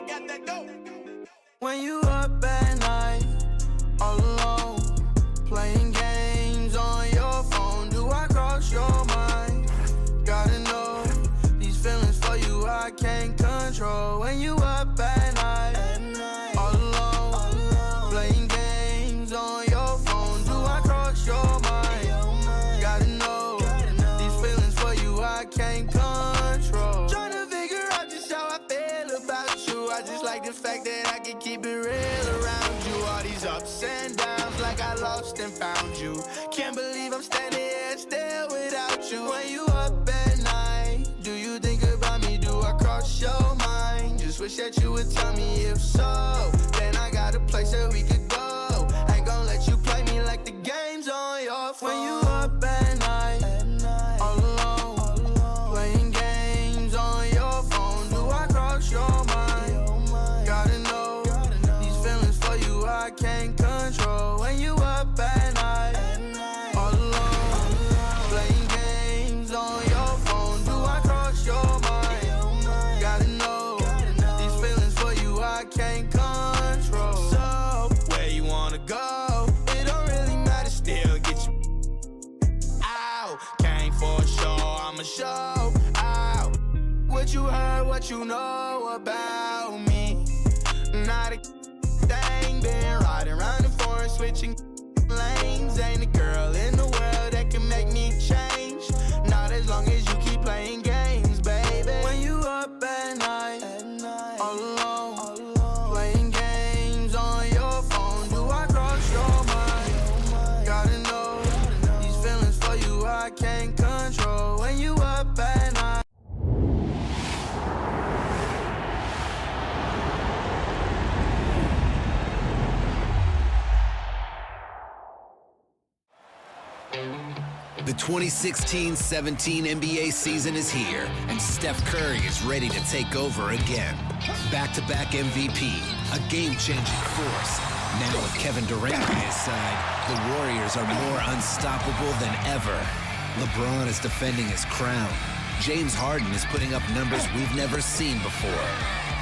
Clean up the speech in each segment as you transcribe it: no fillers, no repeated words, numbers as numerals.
got that dope. When you up at night, all alone, playing games on your phone, do I cross your mind? Gotta know, these feelings for you I can't control. When you up at night, all alone, playing games on your phone, do I cross your mind? Gotta know, these feelings for you I can't control. Tryna figure out just how I feel about you. I just like the fact that I can keep it real around you. All these ups and downs like I lost and found you. Can't believe I'm standing here still without you. When you up at night, do you think about me? Do I cross your mind? Just wish that you would tell me if so. Then I got a place that we could go. Ain't gon' let you play me like the game's on your phone. When you up at night, all alone, playing games on your phone, do I cross your mind? Gotta know, these feelings for you I can't control. When you up at night, all alone, playing games on your phone, do I cross your mind? Gotta know, these feelings for you I can't control. So, where you wanna go? It don't really matter, still get you out. Came for a show, I'ma show out. What you heard, what you know about me. Not a thing, been riding around the forest, switching lanes. Ain't a girl in the world that can make me change. Not as long as you keep playing games, baby. When you up at night, all alone, playing games on your phone, do I cross your mind? Gotta know, these feelings for you I can't control. When you up at night. The 2016-17 NBA season is here, and Steph Curry is ready to take over again. Back-to-back MVP, a game-changing force. Now with Kevin Durant on his side, the Warriors are more unstoppable than ever. LeBron is defending his crown. James Harden is putting up numbers we've never seen before.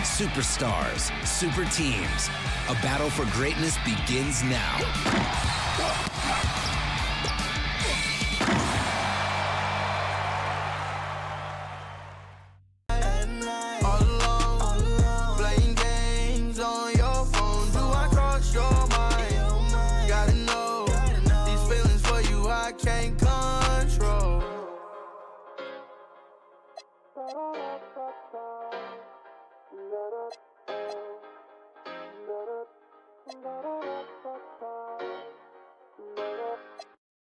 Superstars, super teams. A battle for greatness begins now.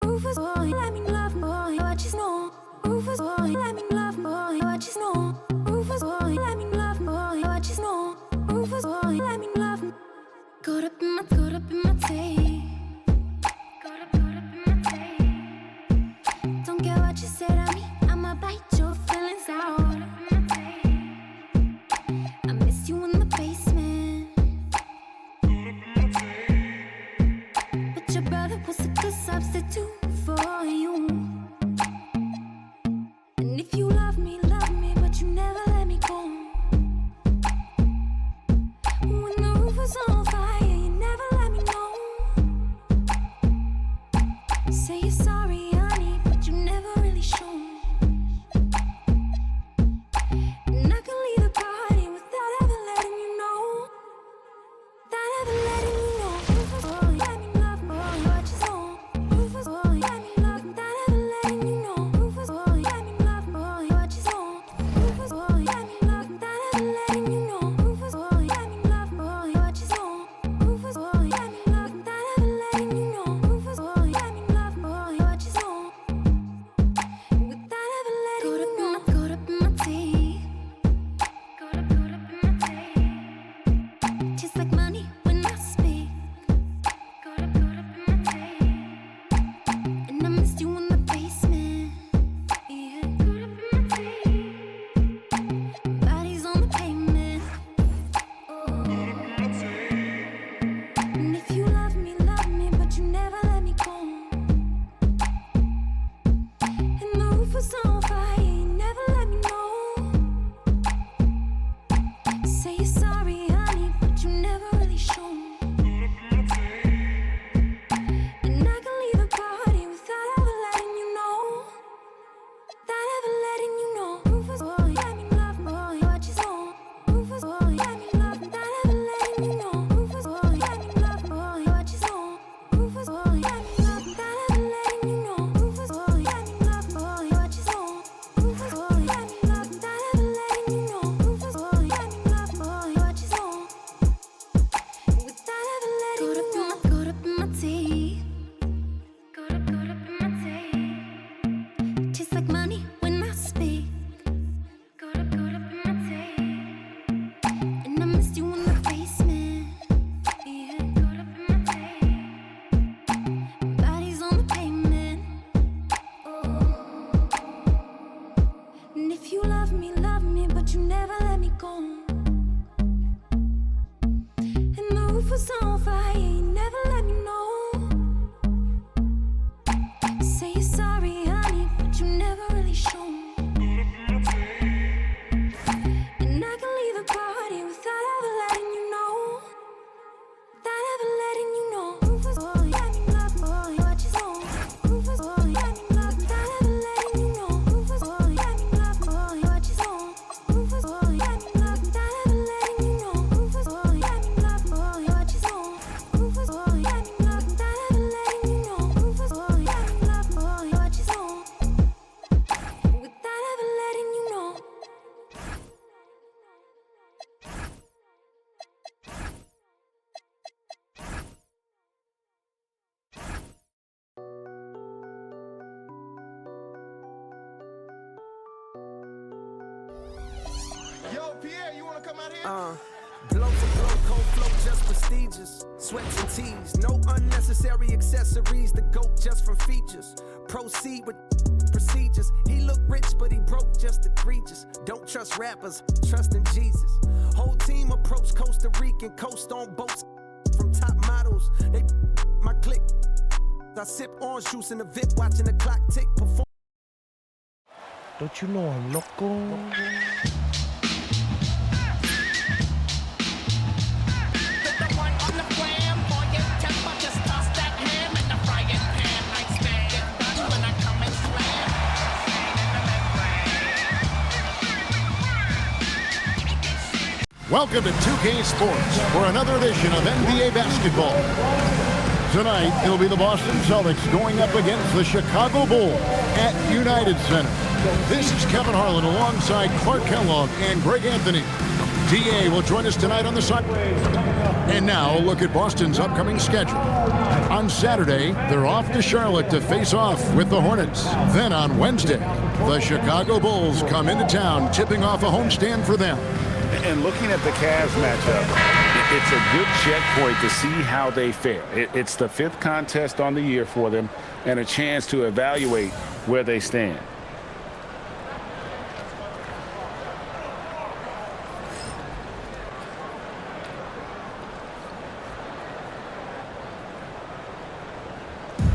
Rufus boy, let me love boy, what you know. Rufus boy, let me love boy, what you know. Rufus boy, let me love boy, what you know. Rufus boy, let me love. Caught up in my tape. Caught up in my tape. Don't care what you said to me, I'ma bite your feelings out. I miss you in the basement. But your brother was a good substitute for you. And if you love me, but you never let me go. When the roof was on fire, you never let me know. Blow to blow, cold flow, just prestigious. Sweats and tees, no unnecessary accessories. The GOAT just from features. Proceed with procedures. He look rich, but he broke, just egregious. Don't trust rappers, trust in Jesus. Whole team approach Costa Rican, coast on boats from top models. They my click. I sip orange juice in the VIP, watching the clock tick. Perform. Don't you know I'm loco? Welcome to 2K Sports for another edition of NBA basketball. Tonight, it'll be the Boston Celtics going up against the Chicago Bulls at United Center. This is Kevin Harlan alongside Clark Kellogg and Greg Anthony. DA will join us tonight on the side. And now, a look at Boston's upcoming schedule. On Saturday, they're off to Charlotte to face off with the Hornets. Then on Wednesday, the Chicago Bulls come into town, tipping off a homestand for them. And looking at the Cavs matchup, it's a good checkpoint to see how they fare. It's the 5th contest on the year for them and a chance to evaluate where they stand.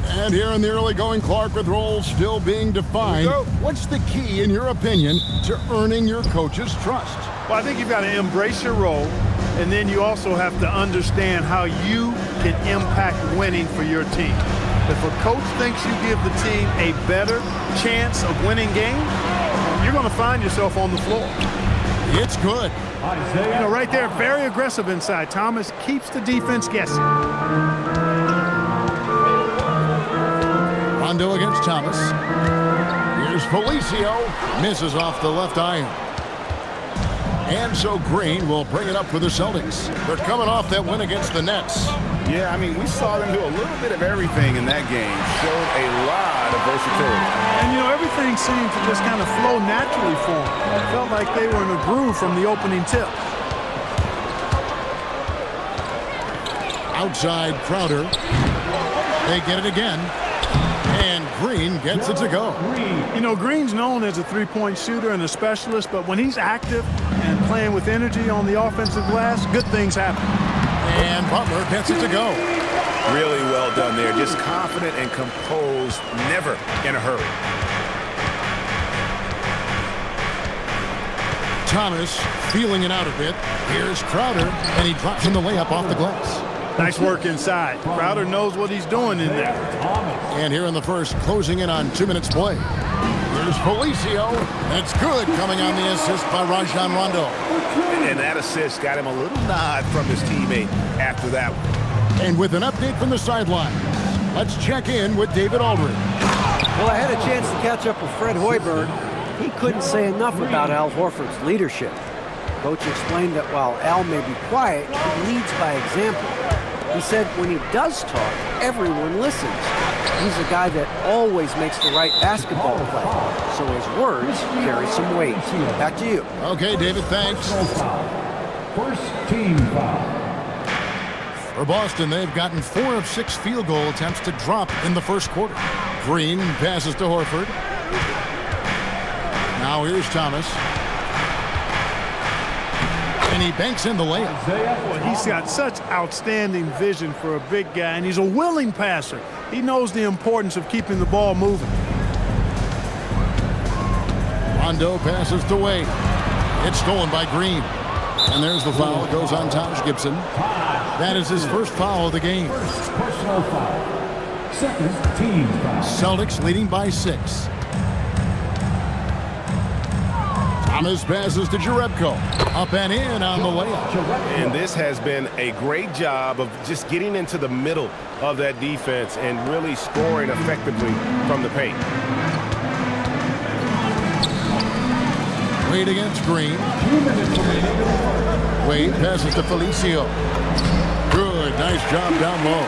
And here in the early going, Clark, with roles still being defined. What's the key, in your opinion, to earning your coach's trust? Well, I think you've got to embrace your role, and then you also have to understand how you can impact winning for your team. If a coach thinks you give the team a better chance of winning games, you're going to find yourself on the floor. It's good. You know, right there, very aggressive inside. Thomas keeps the defense guessing. Rondo against Thomas. Here's Felicio. Misses off the left iron. And so Green will bring it up for the Celtics. They're coming off that win against the Nets. Yeah, I mean, we saw them do a little bit of everything in that game. Showed a lot of versatility. And, you know, everything seemed to just kind of flow naturally for them. It felt like they were in a groove from the opening tip. Outside Crowder. They get it again. And Green gets it to go. You know, Green's known as a three-point shooter and a specialist, but when he's active and playing with energy on the offensive glass, good things happen. And Butler gets it to go. Really well done there. Just confident and composed, never in a hurry. Thomas feeling it out a bit. Here's Crowder, and he drops in the layup off the glass. Nice work inside. Crowder knows what he's doing in there. And here in the first, closing in on 2 minutes play. Here's Felicio. It's good, coming on the assist by Rajon Rondo. And that assist got him a little nod from his teammate after that one. And with an update from the sideline, let's check in with David Aldridge. Well, I had a chance to catch up with Fred Hoiberg. He couldn't say enough about Al Horford's leadership. Coach explained that while Al may be quiet, he leads by example. He said when he does talk, everyone listens. He's a guy that always makes the right basketball play, so his words carry some weight. Back to you. Okay, David, thanks. First team foul. For Boston, they've gotten 4 of 6 field goal attempts to drop in the first quarter. Green passes to Horford. Now here's Thomas. And he banks in the layup. Well, he's got such outstanding vision for a big guy, and he's a willing passer. He knows the importance of keeping the ball moving. Rondo passes to Wade. It's stolen by Green. And there's the foul. It goes on Taj Gibson. That is his first foul of the game. First personal foul. Second team foul. Celtics leading by 6. Thomas passes to Jerebko. Up and in on the layup. And this has been a great job of just getting into the middle of that defense and really scoring effectively from the paint. Wade against Green. Wade passes to Felicio. Good, nice job down low.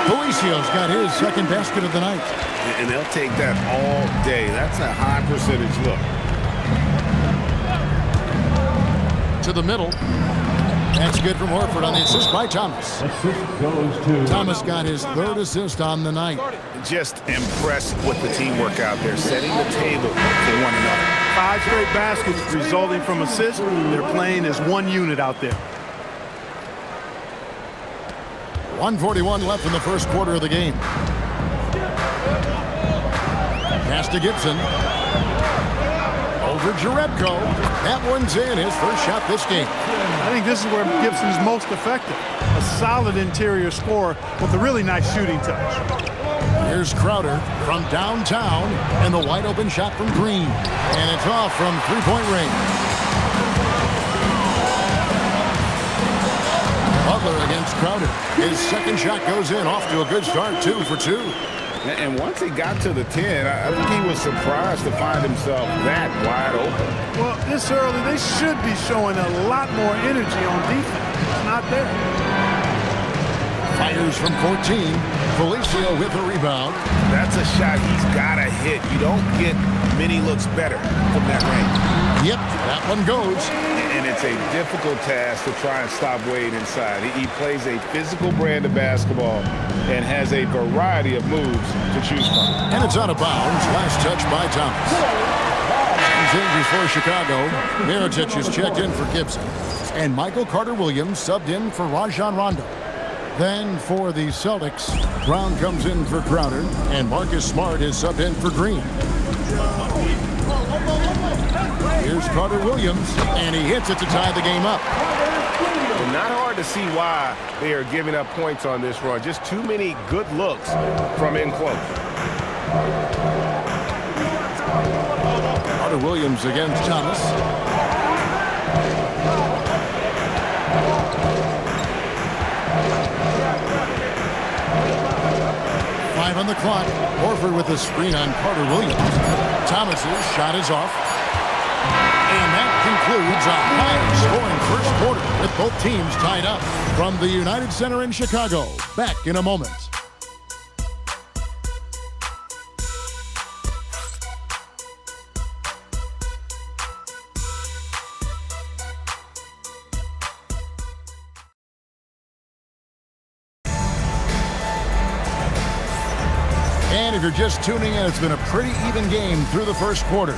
Felicio's got his second basket of the night. And they'll take that all day. That's a high percentage look. to the middle. That's good from Horford on the assist by Thomas. Assist goes to Thomas got his third assist on the night. Just impressed with the teamwork out there, setting the table for one another. 5 straight baskets resulting from assists. They're playing as one unit out there. 1:41 left in the first quarter of the game. Pass to Gibson. Over Jerebko. That one's in, his first shot this game. I think this is where Gibson is most effective. A solid interior scorer with a really nice shooting touch. Here's Crowder from downtown, and the wide open shot from Green. And it's off from three-point range. Butler against Crowder. His second shot goes in, off to a good start, 2 for 2. And once he got to the 10, I think he was surprised to find himself that wide open. Well, this early, they should be showing a lot more energy on defense. It's not there. Fires from 14. Felicio with a rebound. That's a shot he's got to hit. You don't get many looks better from that range. Yep, that one goes. And it's a difficult task to try and stop Wade inside. He plays a physical brand of basketball and has a variety of moves to choose from. And it's out of bounds. Last touch by Thomas. Changes for Chicago. Mirotic is checked in for Gibson. And Michael Carter-Williams subbed in for Rajon Rondo. Then for the Celtics, Brown comes in for Crowder, and Marcus Smart is subbed in for Green. Here's Carter-Williams, and he hits it to tie the game up. Well, not hard to see why they are giving up points on this run. Just too many good looks from in close. Carter-Williams against Thomas. On the clock. Horford with a screen on Carter-Williams. Thomas's shot is off. And that concludes a high-scoring first quarter with both teams tied up. From the United Center in Chicago, back in a moment. And if you're just tuning in, it's been a pretty even game through the first quarter.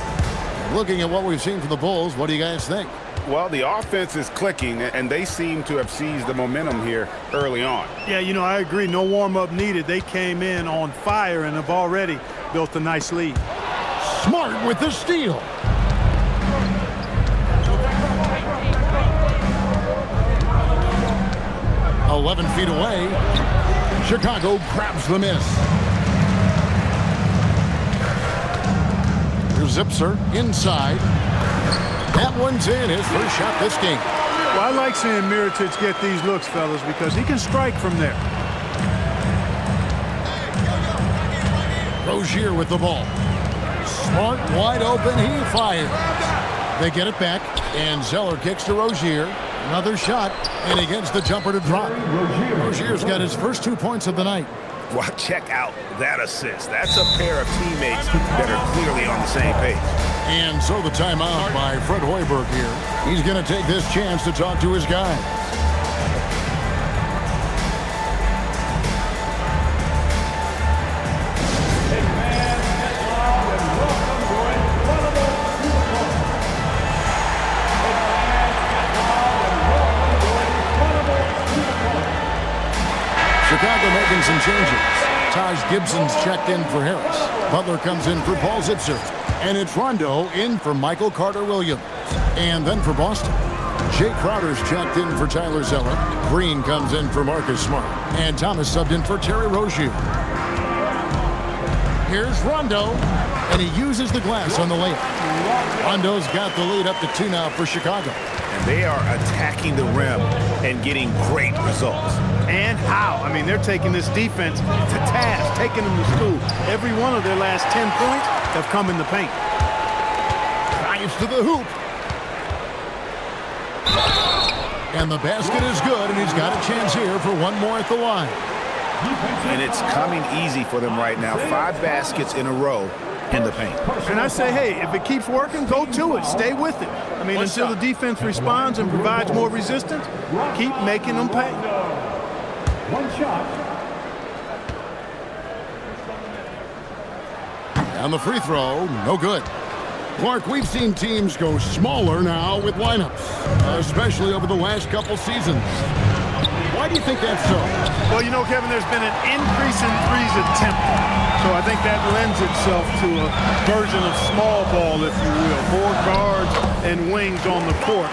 Looking at what we've seen from the Bulls, what do you guys think? Well, the offense is clicking, and they seem to have seized the momentum here early on. Yeah, you know, I agree. No warm-up needed. They came in on fire and have already built a nice lead. Smart with the steal. "11 feet away. Chicago grabs the miss. Zipser inside. That one's in, his first shot this game. Well, I like seeing Mirotic get these looks, fellas, because he can strike from there. Rozier with the ball. Smart wide open, he fires. They get it back, and Zeller kicks to Rozier. Another shot, and he gets the jumper to drop. Rozier's got his first 2 points of the night. Well, check out that assist. That's a pair of teammates that are clearly on the same page. And so the timeout by Fred Hoiberg here. He's going to take this chance to talk to his guys. Chicago making some changes. Taj Gibson's checked in for Harris. Butler comes in for Paul Zipser. And it's Rondo in for Michael Carter-Williams. And then for Boston, Jay Crowder's checked in for Tyler Zeller. Green comes in for Marcus Smart. And Thomas subbed in for Terry Rozier. Here's Rondo, and he uses the glass on the layup. Rondo's got the lead up to 2 now for Chicago. And they are attacking the rim and getting great results. And how? I mean, they're taking this defense to task, taking them to school. Every one of their last 10 points have come in the paint. Drives to the hoop. And the basket is good, and he's got a chance here for one more at the line. And it's coming easy for them right now. 5 baskets in a row in the paint. And I say, hey, if it keeps working, go to it. Stay with it. I mean, until the defense responds and provides more resistance, keep making them pay. One shot. And the free throw, no good. Clark, we've seen teams go smaller now with lineups, especially over the last couple seasons. Why do you think that's so? Well, you know, Kevin, there's been an increase in threes attempted. So I think that lends itself to a version of small ball, if you will. More guards and wings on the court.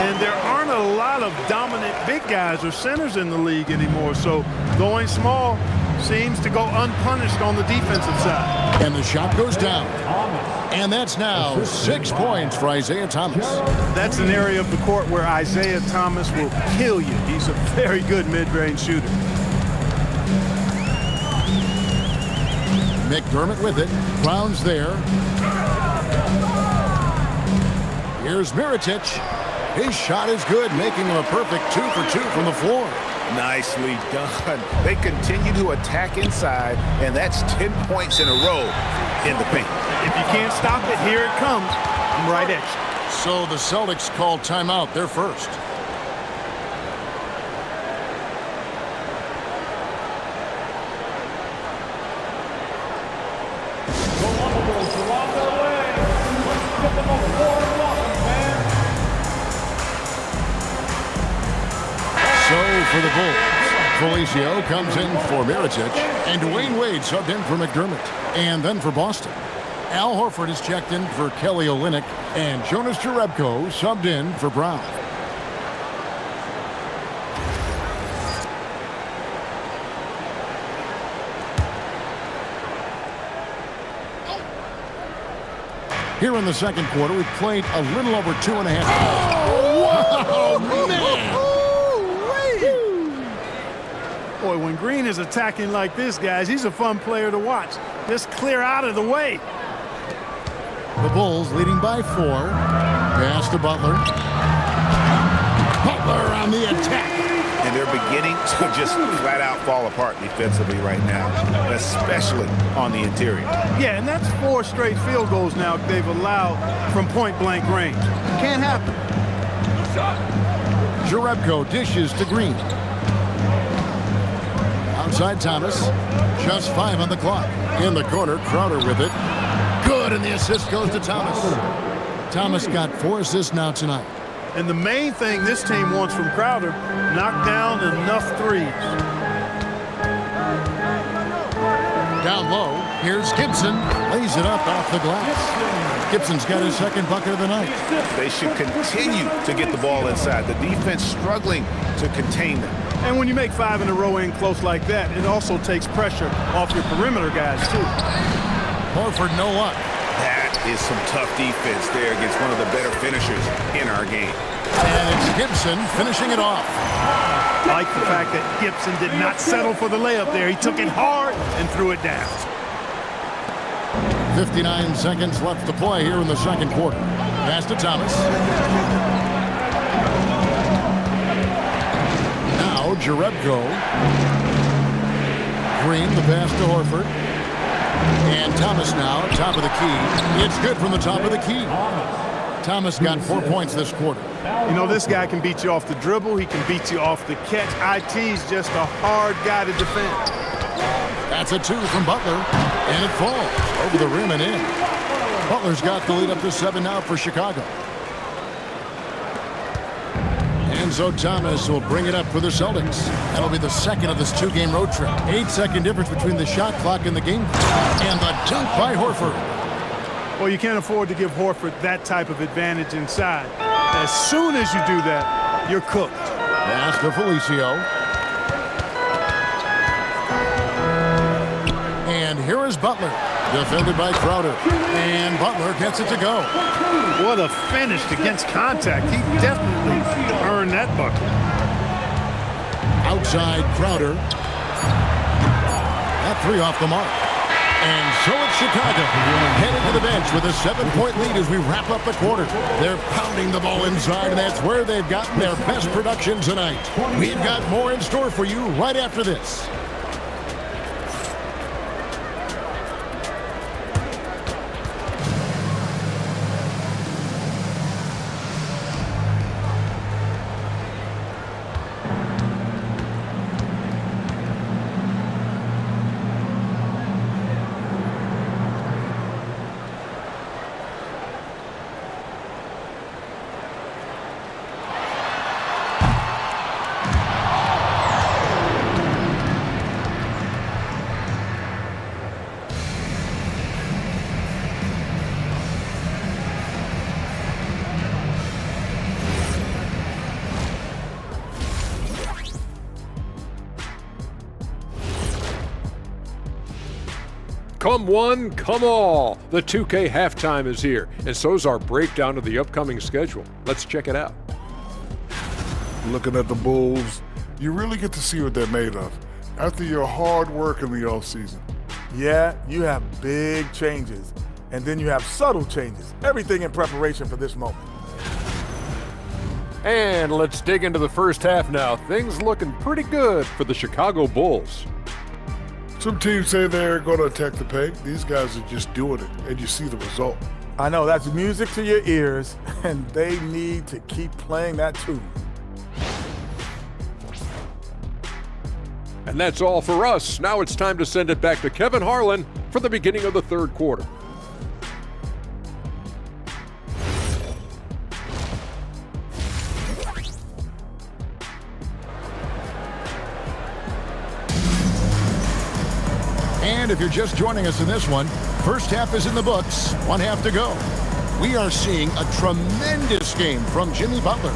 And there aren't a lot of dominant big guys or centers in the league anymore. So going small seems to go unpunished on the defensive side. And the shot goes down. And that's now 6 points for Isaiah Thomas. That's an area of the court where Isaiah Thomas will kill you. He's a very good mid-range shooter. McDermott with it. Brown's there. Here's Mirotic. His shot is good, making him a perfect 2 for 2 from the floor. Nicely done. They continue to attack inside, and that's 10 points in a row in the paint. If you can't stop it, here it comes. I'm right at you. So the Celtics call timeout. They're first. So for the Bulls, Felicio comes in for Mirotic, and Dwayne Wade subbed in for McDermott. And then for Boston, Al Horford is checked in for Kelly Olynyk, and Jonas Jerebko subbed in for Brown. Here in the second quarter, we've played a little over 2.5 minutes. Oh, wow, man! Boy, when Green is attacking like this, guys, he's a fun player to watch. Just clear out of the way. The Bulls leading by 4. Pass to Butler. Butler on the attack. And they're beginning to just flat out fall apart defensively right now, especially on the interior. Yeah, and that's 4 straight field goals now they've allowed from point-blank range. Can't happen. Jerebko dishes to Green. Outside Thomas. Just 5 on the clock. In the corner, Crowder with it. Good, and the assist goes to Thomas. Thomas got 4 assists now tonight. And the main thing this team wants from Crowder, knock down enough threes. Down low, here's Gibson. Lays it up off the glass. Gibson's got his second bucket of the night. They should continue to get the ball inside. The defense struggling to contain them. And when you make 5 in a row in close like that, it also takes pressure off your perimeter guys, too. Horford, no luck. That is some tough defense there against one of the better finishers in our game. And it's Gibson finishing it off. I like the fact that Gibson did not settle for the layup there. He took it hard and threw it down. 59 seconds left to play here in the second quarter. Pass to Thomas. Now Jerebko. Green, the pass to Horford. And Thomas now, top of the key. It's good from the top of the key. Thomas got 4 points this quarter. You know, this guy can beat you off the dribble. He can beat you off the catch. IT's just a hard guy to defend. That's a 2 from Butler. And it falls over the rim and in. Butler's got the lead up to 7 now for Chicago. Enzo Thomas will bring it up for the Celtics. That'll be the second of this 2-game road trip. 8-second difference between the shot clock and the game clock. And the dunk by Horford. Well, you can't afford to give Horford that type of advantage inside. As soon as you do that, you're cooked. Pass to Felicio. And here is Butler. Defended by Crowder. And Butler gets it to go. What a finish against contact. He definitely earned that bucket. Outside Crowder. That 3 off the mark. And so it's Chicago heading to the bench with a 7-point lead as we wrap up the quarter. They're pounding the ball inside, and that's where they've gotten their best production tonight. We've got more in store for you right after this. Come one, come all. The 2K halftime is here, and so's our breakdown of the upcoming schedule. Let's check it out. Looking at the Bulls, you really get to see what they're made of after your hard work in the offseason. Yeah, you have big changes, and then you have subtle changes. Everything in preparation for this moment. And let's dig into the first half now. Things looking pretty good for the Chicago Bulls. Some teams say they're going to attack the paint. These guys are just doing it, and you see the result. I know, that's music to your ears, and they need to keep playing that tune. And that's all for us. Now it's time to send it back to Kevin Harlan for the beginning of the third quarter. And if you're just joining us in this one, first half is in the books, one half to go. We are seeing a tremendous game from Jimmy Butler.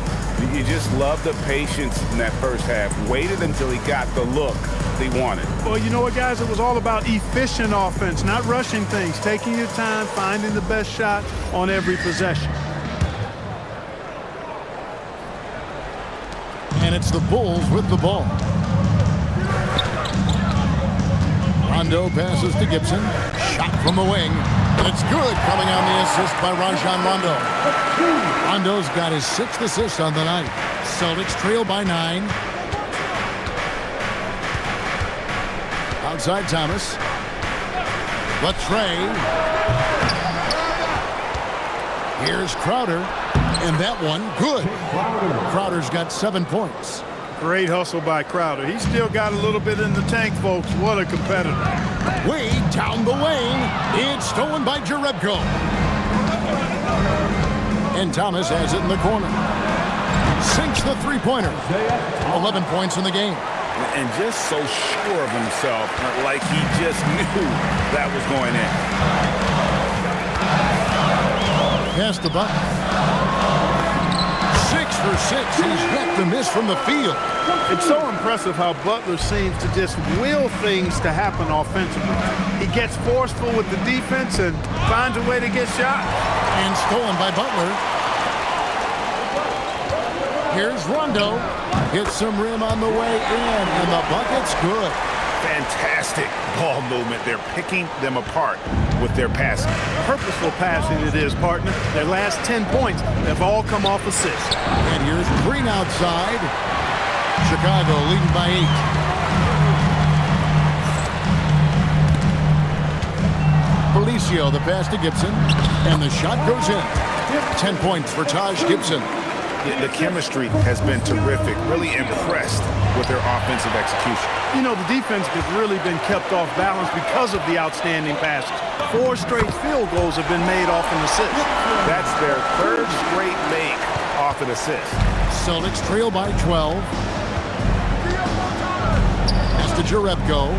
You just love the patience in that first half. Waited until he got the look they wanted. Well, you know what, guys? It was all about efficient offense, not rushing things, taking your time, finding the best shot on every possession. And it's the Bulls with the ball. Rondo passes to Gibson. Shot from the wing. And it's good, coming on the assist by Rajon Rondo. Rondo's got his 6th assist on the night. Celtics trail by 9. Outside Thomas. Latrey. Here's Crowder. And that one, good. Crowder's got 7 points. Great hustle by Crowder. He's still got a little bit in the tank, folks. What a competitor. Wade down the lane. It's stolen by Jerebko. And Thomas has it in the corner. Sinks the three-pointer. 11 points in the game. And just so sure of himself, like he just knew that was going in. Pass the buck. 6 for 6. He's yet to miss from the field. It's so impressive how Butler seems to just will things to happen offensively. He gets forceful with the defense and finds a way to get shot. And stolen by Butler. Here's Rondo. Hits some rim on the way in, and the bucket's good. Fantastic ball movement. They're picking them apart with their passing. Purposeful passing it is, partner. Their last 10 points have all come off assists. And here's Green outside. Chicago leading by 8. Felicio, the pass to Gibson, and the shot goes in. 10 points for Taj Gibson. The chemistry has been terrific. Really impressed with their offensive execution. You know, the defense has really been kept off balance because of the outstanding passes. 4 straight field goals have been made off an assist. That's their 3rd straight make off an assist. Celtics trail by 12. Pass to Jerebko.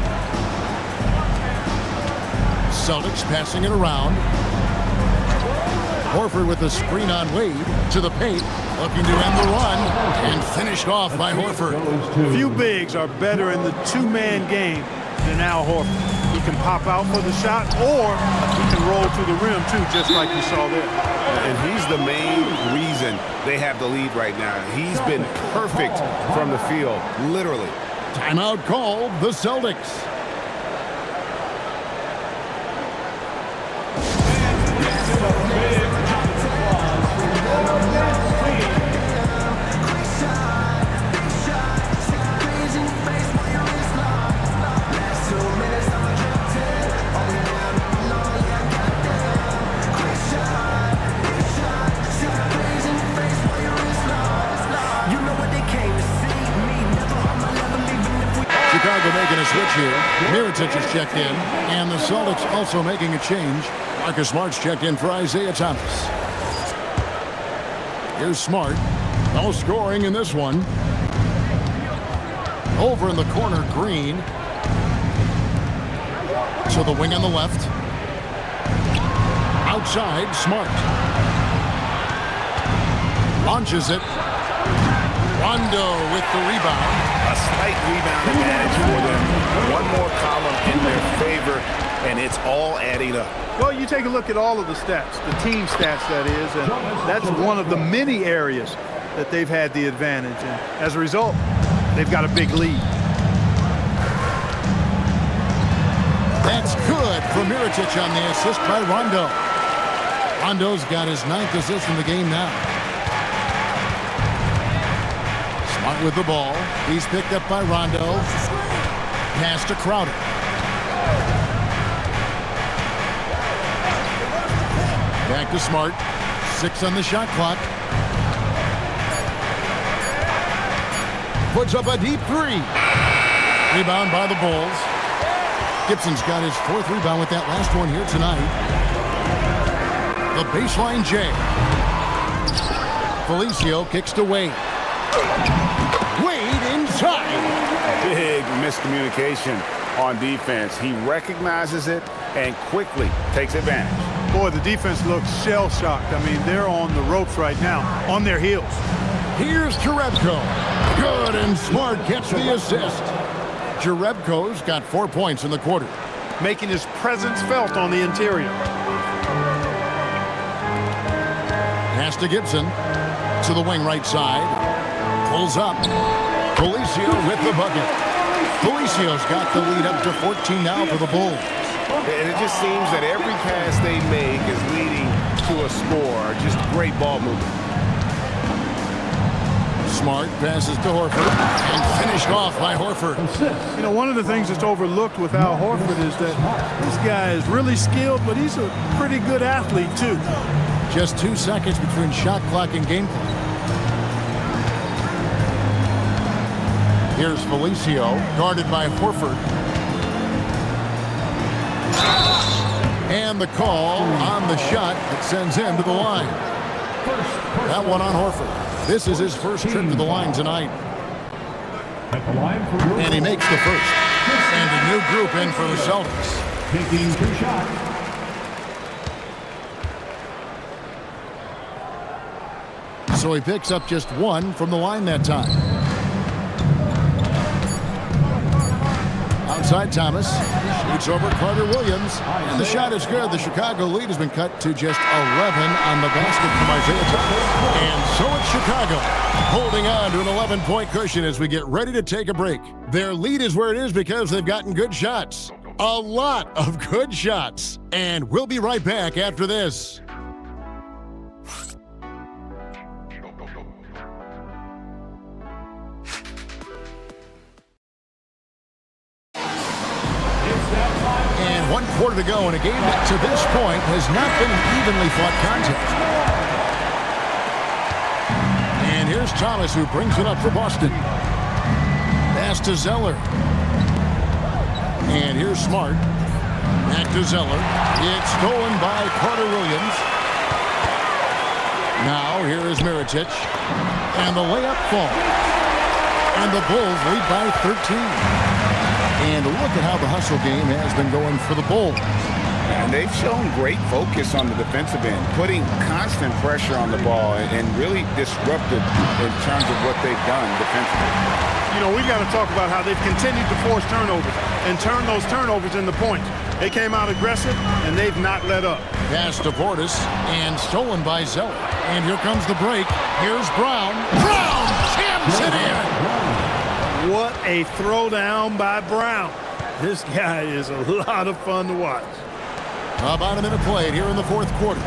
Celtics passing it around. Horford with a screen on Wade to the paint, looking to end the run, and finished off by Horford. Few bigs are better in the 2-man game than Al Horford. He can pop out for the shot, or he can roll to the rim too, just like you saw there. And he's the main reason they have the lead right now. He's been perfect from the field, literally. Timeout called, the Celtics. Chicago making a switch here. Mirotic has checked in, and the Celtics also making a change. Marcus Smart's checked in for Isaiah Thomas. Here's Smart. No scoring in this one. Over in the corner, Green. To the wing on the left. Outside, Smart. Launches it. Rondo with the rebound. A slight rebound advantage for them. One more column in their favor. and it's all adding up. Well, you take a look at all of the stats, the team stats that is, and that's one of the many areas that they've had the advantage. And as a result, they've got a big lead. That's good for Mirotic on the assist by Rondo. Rondo's got his 9th assist in the game now. Smart with the ball. He's picked up by Rondo. Pass to Crowder. Back to Smart. 6 on the shot clock. Puts up a deep 3. Rebound by the Bulls. Gibson's got his 4th rebound with that last one here tonight. The baseline J. Felicio kicks to Wade. Wade inside. Big miscommunication on defense. He recognizes it and quickly takes advantage. Boy, the defense looks shell-shocked. I mean, they're on the ropes right now, on their heels. Here's Jerebko. Good, and Smart gets the assist. Jerebko's got 4 points in the quarter. Making his presence felt on the interior. Pass to Gibson. To the wing right side. Pulls up. Felicio with the bucket. Felicio's got the lead up to 14 now for the Bulls. And it just seems that every pass they make is leading to a score. Just great ball movement. Smart passes to Horford and finished off by Horford. You know, one of the things that's overlooked with Al Horford is that this guy is really skilled, but he's a pretty good athlete too. Just 2 seconds between shot clock and game clock. Here's Felicio, guarded by Horford. And the call on the shot that sends him to the line. That one on Horford. This is his first trip to the line tonight. And he makes the first. And a new group in for the Celtics. Taking 2 shots. So he picks up just 1 from the line that time. Outside Thomas. Shoots over Carter Williams. And the shot is good. The Chicago lead has been cut to just 11 on the basket from Isaiah Thomas. And so it's Chicago holding on to an 11-point cushion as we get ready to take a break. Their lead is where it is because they've gotten good shots. A lot of good shots. And we'll be right back after this. And 1 quarter to go in a game that to this point has not been an evenly fought contest. And here's Thomas who brings it up for Boston. Pass to Zeller. And here's Smart. Back to Zeller. It's stolen by Carter Williams. Now here is Mirotic. And the layup falls. And the Bulls lead by 13. And look at how the hustle game has been going for the Bulls. And they've shown great focus on the defensive end, putting constant pressure on the ball and really disruptive in terms of what they've done defensively. You know, we've got to talk about how they've continued to force turnovers and turn those turnovers into points. They came out aggressive, and they've not let up. Pass to Portis, and stolen by Zeller. And here comes the break. Here's Brown. Brown jams it in. What a throwdown by Brown. This guy is a lot of fun to watch. About a minute played here in the 4th quarter.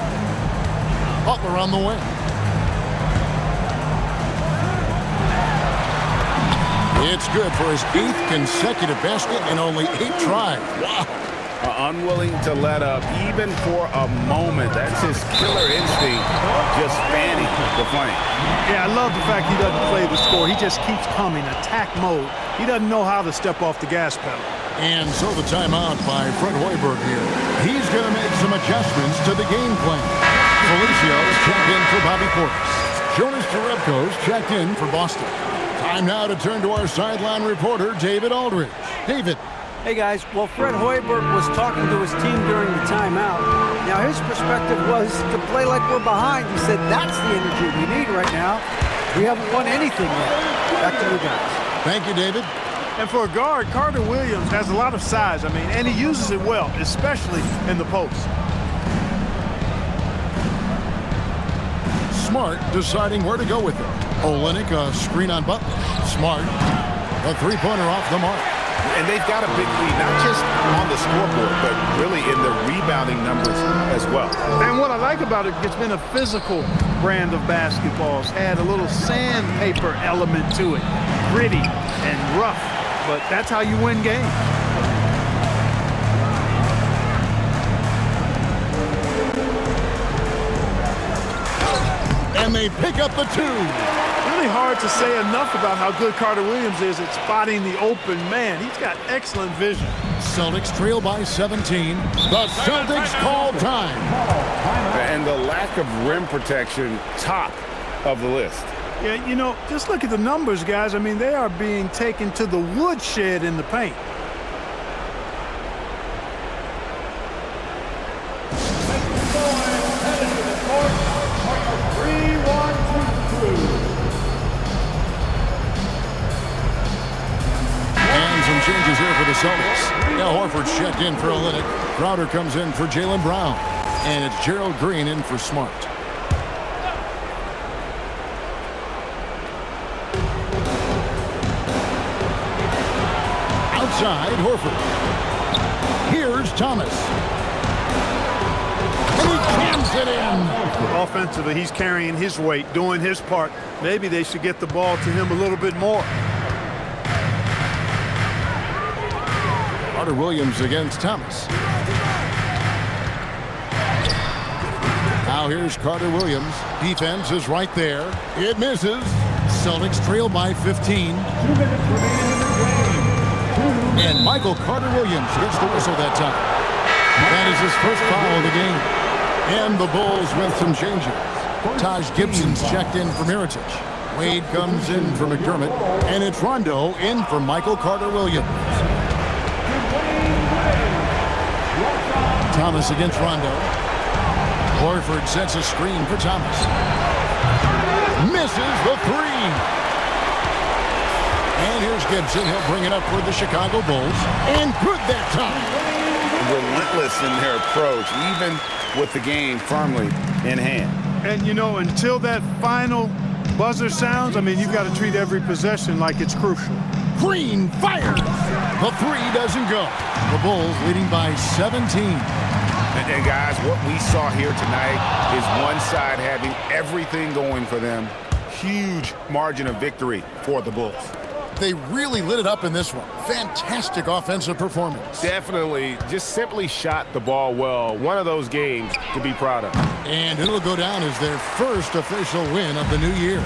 Butler on the wing. It's good for his 8th consecutive basket in only 8 tries. Wow. Unwilling to let up even for a moment. That's his killer instinct, just fanning the flame. Yeah, I love the fact he doesn't play the score. He just keeps coming, attack mode. He doesn't know how to step off the gas pedal. And so the timeout by Fred Hoiberg here. He's going to make some adjustments to the game plan. Felicio's checked in for Bobby Portis. Jonas Jerebko's checked in for Boston. Time now to turn to our sideline reporter, David Aldridge. David. Hey guys, well Fred Hoiberg was talking to his team during the timeout. Now his perspective was to play like we're behind. He said that's the energy we need right now. We haven't won anything yet. Back to you guys. Thank you, David. And for a guard, Carter Williams has a lot of size, and he uses it well, especially in the post. Smart deciding where to go with it. Olynyk, a screen on Butler. Smart, a three-pointer off the mark. And they've got a big lead, not just on the scoreboard, but really in the rebounding numbers as well. And what I like about it, it's been a physical brand of basketball. It's had a little sandpaper element to it. Gritty and rough, but that's how you win games. And they pick up the two. Really hard to say enough about how good Carter Williams is at spotting the open man. He's got excellent vision. Celtics trail by 17. The Celtics call time. And the lack of rim protection, top of the list. Yeah, just look at the numbers, guys. They are being taken to the woodshed in the paint. Changes here for the Celtics. Al Horford's checked in for Olynyk. Crowder comes in for Jaylen Brown. And it's Gerald Green in for Smart. Outside, Horford. Here's Thomas. And he jams it in. Offensively, he's carrying his weight, doing his part. Maybe they should get the ball to him a little bit more. Carter Williams against Thomas. Now here's Carter Williams. Defense is right there. It misses. Celtics trail by 15. And Michael Carter Williams gets the whistle that time. That is his first foul of the game. And the Bulls with some changes. Taj Gibson's checked in for Mirotic. Wade comes in for McDermott. And it's Rondo in for Michael Carter Williams. Thomas against Rondo. Horford sets a screen for Thomas. Misses the three. And here's Gibson. He'll bring it up for the Chicago Bulls. And good that time. Relentless in their approach, even with the game firmly in hand. And, until that final buzzer sounds, you've got to treat every possession like it's crucial. Green fires. The three doesn't go. The Bulls leading by 17. And guys, what we saw here tonight is one side having everything going for them. Huge margin of victory for the Bulls. They really lit it up in this one. Fantastic offensive performance. Definitely just simply shot the ball well. One of those games to be proud of. And it'll go down as their first official win of the new year.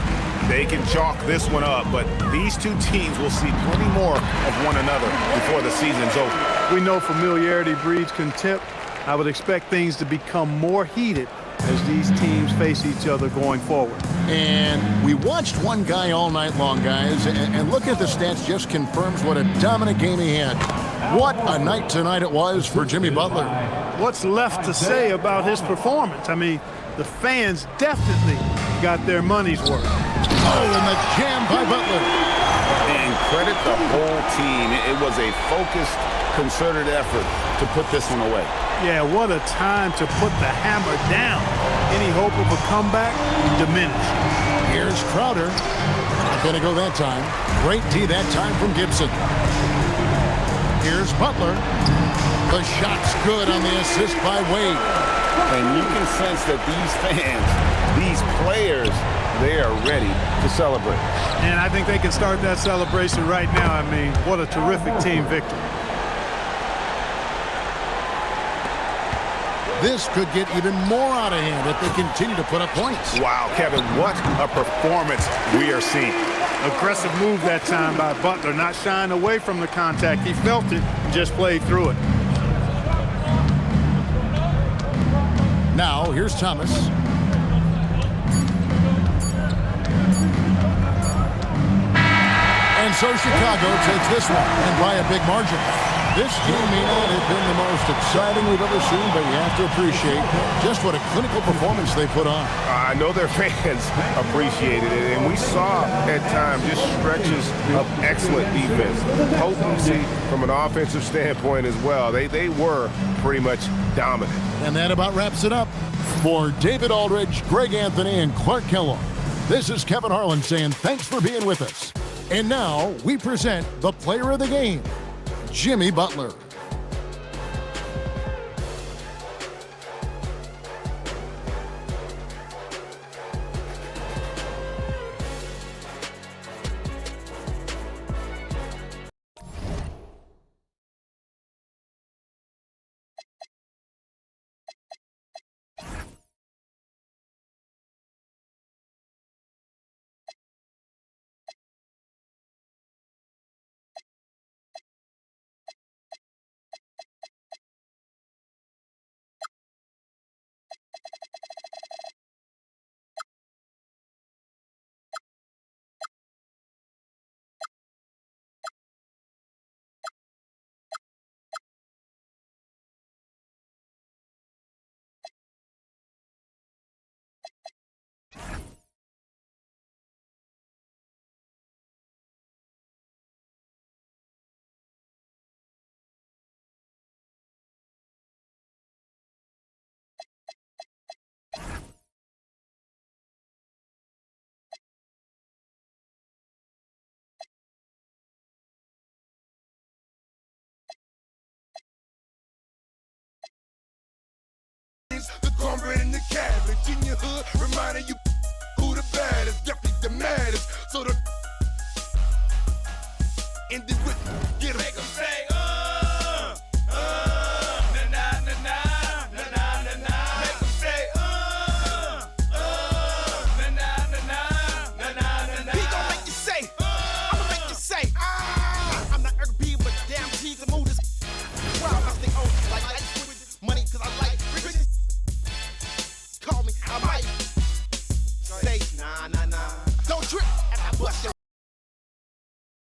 They can chalk this one up, but these two teams will see plenty more of one another before the season's over. We know familiarity breeds contempt. I would expect things to become more heated as these teams face each other going forward. And we watched one guy all night long, guys, and look at the stats, just confirms what a dominant game he had. What a night tonight it was for Jimmy Butler. What's left to say about his performance? The fans definitely got their money's worth. Oh, and the jam by Butler. And credit the whole team. It was a focused, concerted effort to put this one away. Yeah, what a time to put the hammer down. Any hope of a comeback diminished. Here's Crowder. Not going to go that time. Great D that time from Gibson. Here's Butler. The shot's good on the assist by Wade. And you can sense that these fans, these players, they are ready to celebrate. And I think they can start that celebration right now. What a terrific team victory. This could get even more out of hand if they continue to put up points. Wow, Kevin, what a performance we are seeing. Aggressive move that time by Butler, not shying away from the contact. He felt it, just played through it. Now, here's Thomas. And so Chicago takes this one, and by a big margin. This game may not have been the most exciting we've ever seen, but you have to appreciate just what a clinical performance they put on. I know their fans appreciated it, and we saw at times just stretches of excellent defense. Potency from an offensive standpoint as well. They were pretty much dominant. And that about wraps it up. For David Aldridge, Greg Anthony, and Clark Kellogg, this is Kevin Harlan saying thanks for being with us. And now we present the player of the game, Jimmy Butler. The cornbread in the cabbage in your hood, reminding you who the baddest.